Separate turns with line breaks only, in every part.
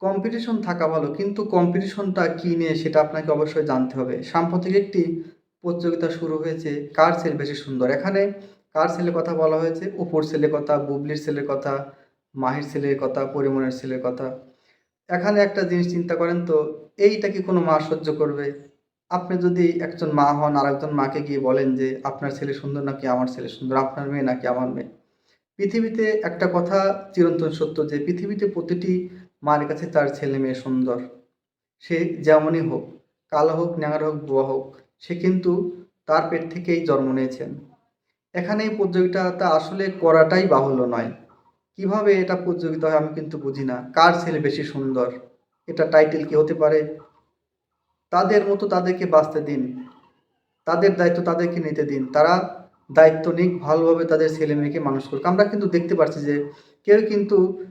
Competition থাকা ভালো, কিন্তু কম্পিটিশনটা কী নিয়ে সেটা আপনাকে অবশ্যই জানতে হবে। সাম্প্রতিক একটি প্রতিযোগিতা শুরু হয়েছে, কার ছেলে বেশি সুন্দর। এখানে কার ছেলের কথা বলা হয়েছে? অপুর ছেলের কথা, বুবলির ছেলের কথা, মাহির ছেলের কথা, পরিমলের ছেলের কথা। এখানে একটা জিনিস চিন্তা করেন তো, এইটা কি কোনো মা সহ্য করবে? আপনি যদি একজন মা হন, আরেকজন মাকে গিয়ে বলেন যে, "আপনার ছেলে সুন্দর নাকি আমার ছেলে সুন্দর? আপনার মেয়ে নাকি আমার মেয়ে?" পৃথিবীতে একটা কথা চিরন্তন সত্য যে, পৃথিবীতে প্রতিটি মার কাছে তার ছেলে-মেয়ে সুন্দর। সে যেমনই হোক, কালো হোক, ন্যাংরা হোক, বুয়া হোক, সে কিন্তু তার পেট থেকেই জন্ম নিয়েছেন। এখানে এই প্রতিযোগিতাটা আসলে করাটাই বাহুল্য নয়। কিভাবে এটা প্রতিযোগিতা হয় আমি কিন্তু বুঝি না। কার ছেলে বেশি সুন্দর? এটা টাইটেল কি হতে পারে? তাদের মতো তাদেরকে বাঁচতে দিন। তাদের দায়িত্ব তাদেরকে নিতে দিন। তারা দায়িত্ব নিক, ভালোভাবে তাদের ছেলে-মেয়েকে মানুষ করুক। আমরা কিন্তু দেখতে পাচ্ছি যে কেউ কিন্তু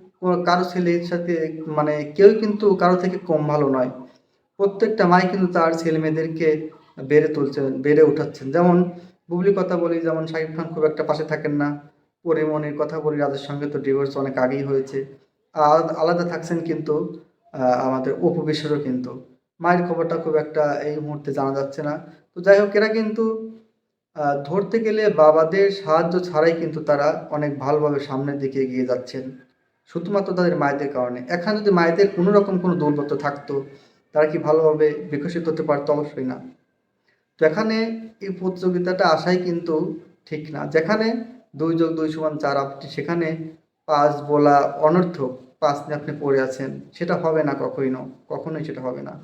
কারো ছেলের সাথে মানে কেউ কিন্তু কারো থেকে কম ভালো নয়। প্রত্যেকটা মাই কিন্তু তার ছেলে-মেয়েদেরকে বেড়ে উঠাচ্ছেন। যেমন বুবলির কথা বলি, যেমন শাকিব খান খুব একটা পাশে থাকেন না। পরিমনির কথা বলি, রাজের সঙ্গে তো ডিভোর্স অনেক আগেই হয়েছে। আলাদা থাকছেন কিন্তু আমাদের অপু বিশ্বাসও কিন্তু। মায়ের খবরটা খুব একটা এই মুহূর্তে জানা যাচ্ছে না। তো যাই হোক, এরা কিন্তু ধরতে গেলে বাবাদের সাহায্য ছাড়াই কিন্তু তারা অনেক ভালোভাবে সামনের দিকে এগিয়ে যাচ্ছেন। শুধুমাত্র তাদের মায়েদের কারণে। এখানে যদি মায়েদের কোনো রকম কোনো দুর্বলতা থাকতো, তারা কি ভালোভাবে বিকশিত হতে পারতো? অবশ্যই না। তো এখানে এই প্রতিযোগিতাটা আসাই কিন্তু ঠিক না। যেখানে ২+২=৪ আপনি সেখানে ৫ বলা অনর্থক। ৫ নিয়ে আপনি পড়ে আছেন। সেটা হবে না কখনোই সেটা হবে না।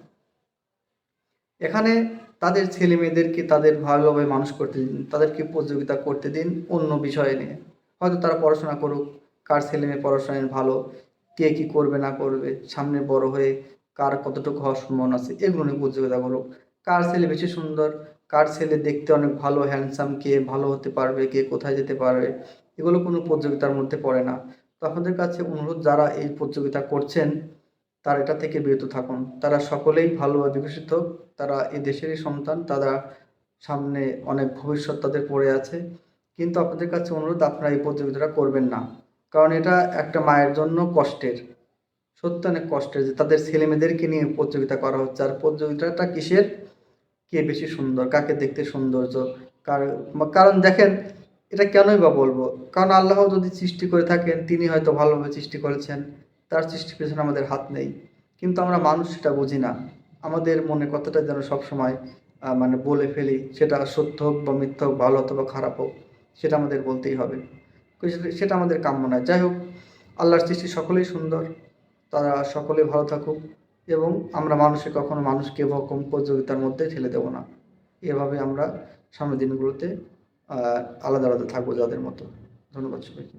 এখানে তাদের ছেলেমেয়েদেরকে তাদের ভালোভাবে মানুষ করতে দিন। তাদেরকে প্রতিযোগিতা করতে দিন অন্য বিষয় নিয়ে। হয়তো তারা পড়াশোনা করুক, কার ছেলেমেয়ে পড়াশোনায় ভালো, কে কী করবে না করবে, সামনে বড় হয়ে কার কতটুকু হওয়ার সম্ভাবনা আছে, এগুলো নিয়ে প্রতিযোগিতা করুক। কার ছেলে বেশি সুন্দর, কার ছেলে দেখতে অনেক ভালো হ্যান্ডসাম, কে ভালো হতে পারবে, কে কোথায় যেতে পারবে, এগুলো কোনো প্রতিযোগিতার মধ্যে পড়ে না। তো আপনাদের কাছে অনুরোধ, যারা এই প্রতিযোগিতা করছেন তারা এটা থেকে বিরত থাকুন। তারা সকলেই ভালোভাবে বিকশিত হোক। তারা এ দেশেরই সন্তান। তারা সামনে অনেক ভবিষ্যৎ তাদের পড়ে আছে। কিন্তু আপনাদের কাছে অনুরোধ, আপনারা এই প্রতিযোগিতাটা করবেন না। কারণ এটা একটা মায়ের জন্য কষ্টের। সত্যি অনেক কষ্টের যে তাদের ছেলেমেয়েদেরকে নিয়ে প্রতিযোগিতা করা হচ্ছে। আর প্রতিযোগিতাটা কিসের? কে বেশি সুন্দর, কাকে দেখতে সৌন্দর্য, কার কারণ দেখেন, এটা কেনই বা বলবো? কারণ আল্লাহ যদি সৃষ্টি করে থাকেন, তিনি হয়তো ভালোভাবে সৃষ্টি করেছেন। তার সৃষ্টির পেছনে আমাদের হাত নেই। কিন্তু আমরা মানুষ সেটা বুঝি না। আমাদের মনে কথাটা যেন সবসময় মানে বলে ফেলি, সেটা সত্য হোক বা মিথ্যা হোক, ভালো হোক বা খারাপ হোক, সেটা আমাদের বলতেই হবে। সেটা আমাদের কাম্য নয়। যাই হোক, আল্লাহর সৃষ্টি সকলেই সুন্দর। তারা সকলেই ভালো থাকুক, এবং আমরা কখনো মানুষকে এরকম প্রতিযোগিতার মধ্যে ঠেলে দেব না। এভাবে আমরা সামনের দিনগুলোতে আলাদা থাকবো যাদের মতো। ধন্যবাদ সবাইকে।